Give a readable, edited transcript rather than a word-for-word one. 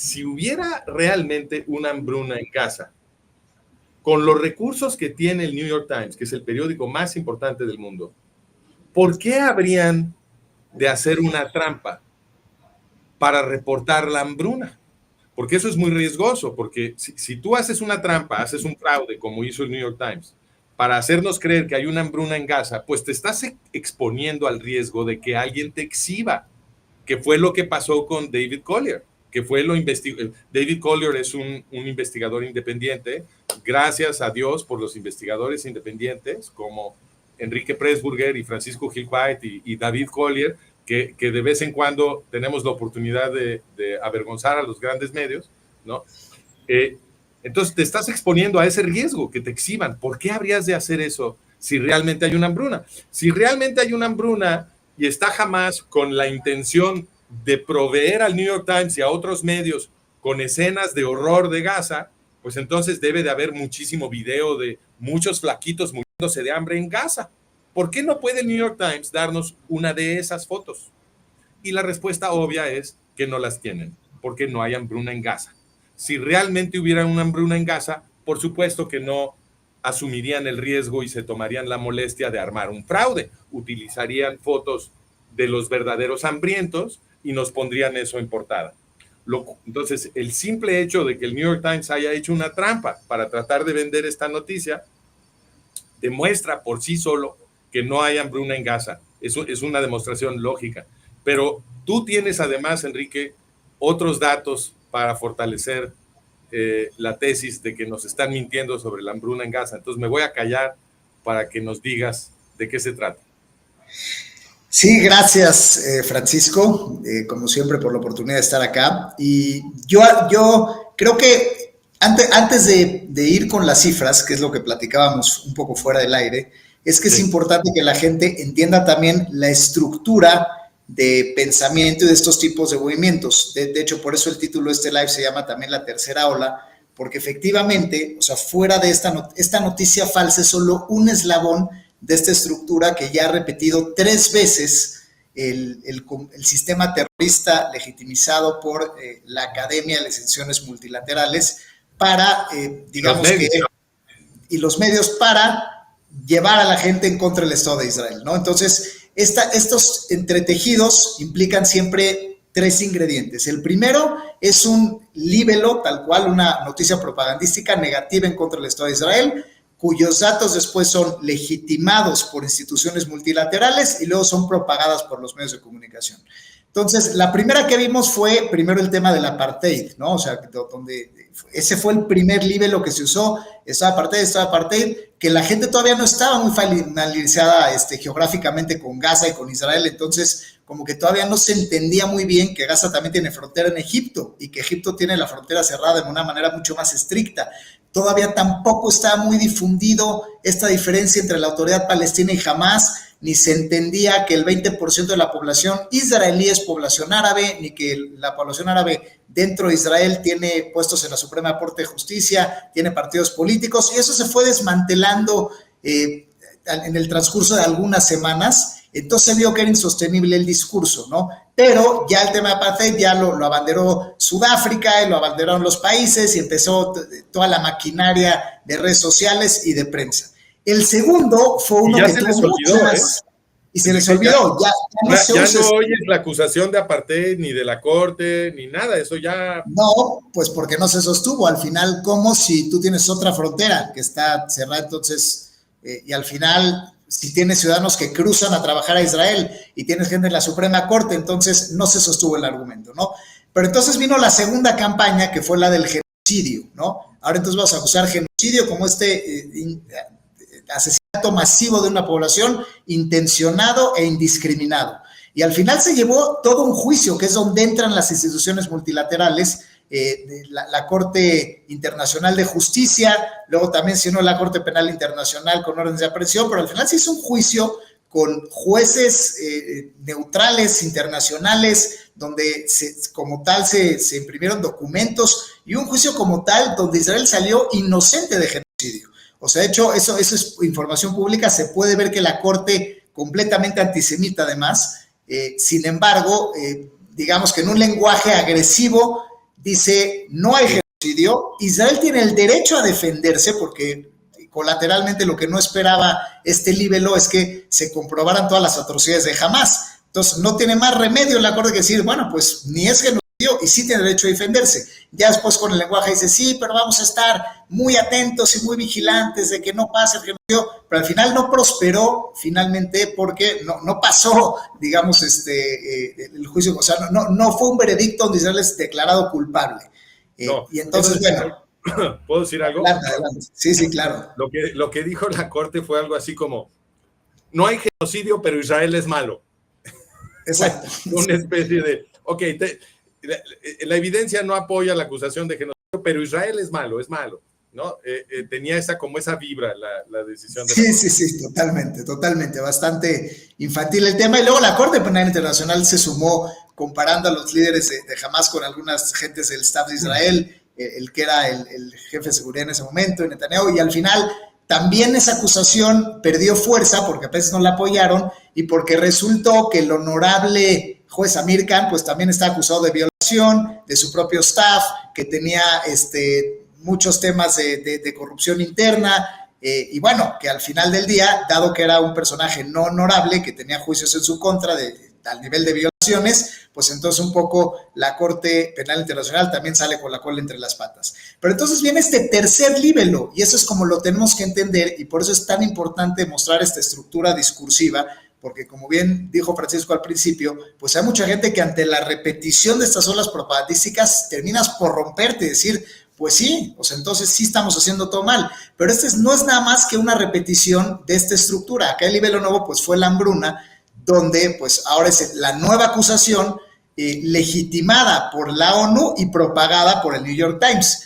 si hubiera realmente una hambruna en Gaza, con los recursos que tiene el New York Times, que es el periódico más importante del mundo, ¿por qué habrían de hacer una trampa para reportar la hambruna? Porque eso es muy riesgoso, porque si tú haces una trampa, haces un fraude, como hizo el New York Times, para hacernos creer que hay una hambruna en Gaza, pues te estás exponiendo al riesgo de que alguien te exhiba, que fue lo que pasó con David Collier, que fue lo investigado. David Collier es un investigador independiente, gracias a Dios por los investigadores independientes como Enrique Pressburger y Francisco Gil White y David Collier, que de vez en cuando tenemos la oportunidad de avergonzar a los grandes medios, ¿no? Entonces te estás exponiendo a ese riesgo, que te exhiban. ¿Por qué habrías de hacer eso si realmente hay una hambruna? Si realmente hay una hambruna y está Hamas con la intención de proveer al New York Times y a otros medios con escenas de horror de Gaza, pues entonces debe de haber muchísimo video de muchos flaquitos muriéndose de hambre en Gaza. ¿Por qué no puede el New York Times darnos una de esas fotos? Y la respuesta obvia es que no las tienen, porque no hay hambruna en Gaza. Si realmente hubiera una hambruna en Gaza, por supuesto que no asumirían el riesgo y se tomarían la molestia de armar un fraude. Utilizarían fotos de los verdaderos hambrientos y nos pondrían eso en portada. Entonces, el simple hecho de que el New York Times haya hecho una trampa para tratar de vender esta noticia demuestra por sí solo que no hay hambruna en Gaza. Eso es una demostración lógica. Pero tú tienes además, Enrique, otros datos para fortalecer la tesis de que nos están mintiendo sobre la hambruna en Gaza. Entonces me voy a callar para que nos digas de qué se trata. Sí, gracias, Francisco, como siempre, por la oportunidad de estar acá. Y yo creo que antes de ir con las cifras, que es lo que platicábamos un poco fuera del aire, es que sí. Es importante que la gente entienda también la estructura de pensamiento y de estos tipos de movimientos. De hecho, por eso el título de este live se llama también La Tercera Ola, porque efectivamente, o sea, fuera de esta noticia falsa es solo un eslabón de esta estructura que ya ha repetido 3 veces el sistema terrorista legitimizado por la Academia de las Instituciones Multilaterales para, digamos que, y los medios para llevar a la gente en contra del Estado de Israel, ¿no? Entonces, estos entretejidos implican siempre 3 ingredientes. El primero es un libelo, tal cual, una noticia propagandística negativa en contra del Estado de Israel, cuyos datos después son legitimados por instituciones multilaterales y luego son propagadas por los medios de comunicación. Entonces, la primera que vimos fue primero el tema del apartheid, ¿no? O sea, donde ese fue el primer libelo que se usó, estaba apartheid, que la gente todavía no estaba muy familiarizada geográficamente con Gaza y con Israel, entonces como que todavía no se entendía muy bien que Gaza también tiene frontera en Egipto y que Egipto tiene la frontera cerrada de una manera mucho más estricta. Todavía tampoco estaba muy difundido esta diferencia entre la autoridad palestina y Hamas, ni se entendía que el 20% de la población israelí es población árabe, ni que la población árabe dentro de Israel tiene puestos en la Suprema Corte de Justicia, tiene partidos políticos, y eso se fue desmantelando en el transcurso de algunas semanas. Entonces se vio que era insostenible el discurso, ¿no? Pero ya el tema de apartheid ya lo abanderó Sudáfrica y lo abanderaron los países y empezó toda la maquinaria de redes sociales y de prensa. El segundo fue uno que tuvo muchas... Y se les olvidó, ya no oyes la acusación de apartheid, ni de la corte, ni nada, eso ya... No, pues porque no se sostuvo, al final, como si tú tienes otra frontera que está cerrada, entonces, y al final, si tienes ciudadanos que cruzan a trabajar a Israel y tienes gente en la Suprema Corte, entonces no se sostuvo el argumento, ¿no? Pero entonces vino la segunda campaña, que fue la del genocidio, ¿no? Ahora entonces vamos a usar genocidio como asesinato masivo de una población intencionado e indiscriminado. Y al final se llevó todo un juicio, que es donde entran las instituciones multilaterales, la Corte Internacional de Justicia, luego también se unió la Corte Penal Internacional con órdenes de aprehensión, pero al final se hizo un juicio con jueces neutrales, internacionales, donde como tal se imprimieron documentos, y un juicio como tal donde Israel salió inocente de genocidio. O sea, de hecho, eso es información pública, se puede ver que la Corte, completamente antisemita además, sin embargo, digamos que en un lenguaje agresivo, dice, no hay genocidio, Israel tiene el derecho a defenderse porque colateralmente lo que no esperaba este libelo es que se comprobaran todas las atrocidades de Hamás. Entonces no tiene más remedio la Corte que decir, bueno, pues ni es genocidio y sí tiene derecho a defenderse. Ya después con el lenguaje dice, sí, pero vamos a estar muy atentos y muy vigilantes de que no pase el genocidio, pero al final no prosperó finalmente porque no pasó, digamos, el juicio, o sea, no fue un veredicto donde Israel es declarado culpable. No, y entonces, bueno. ¿Puedo decir algo? Adelante. Sí, claro. Lo que dijo la Corte fue algo así como, no hay genocidio, pero Israel es malo. Exacto. Una especie de, ok, la evidencia no apoya la acusación de genocidio, pero Israel es malo, ¿no? Tenía esa vibra la decisión de la Corte. Sí, totalmente, bastante infantil el tema. Y luego la Corte Penal Internacional se sumó comparando a los líderes de Hamás con algunas gentes del staff de Israel, el que era el jefe de seguridad en ese momento, Netanyahu, y al final también esa acusación perdió fuerza porque a veces no la apoyaron y porque resultó que el honorable juez Amir Khan pues también está acusado de violación de su propio staff, que tenía muchos temas de corrupción interna, y bueno, que al final del día, dado que era un personaje no honorable, que tenía juicios en su contra al nivel de violaciones, pues entonces un poco la Corte Penal Internacional también sale con la cola entre las patas. Pero entonces viene este tercer libelo, y eso es como lo tenemos que entender, y por eso es tan importante mostrar esta estructura discursiva, porque como bien dijo Francisco al principio, pues hay mucha gente que ante la repetición de estas olas propagandísticas terminas por romperte y decir, pues sí, o sea, entonces sí estamos haciendo todo mal, pero no es nada más que una repetición de esta estructura. Acá el libelo nuevo pues fue la hambruna, donde pues ahora es la nueva acusación legitimada por la ONU y propagada por el New York Times.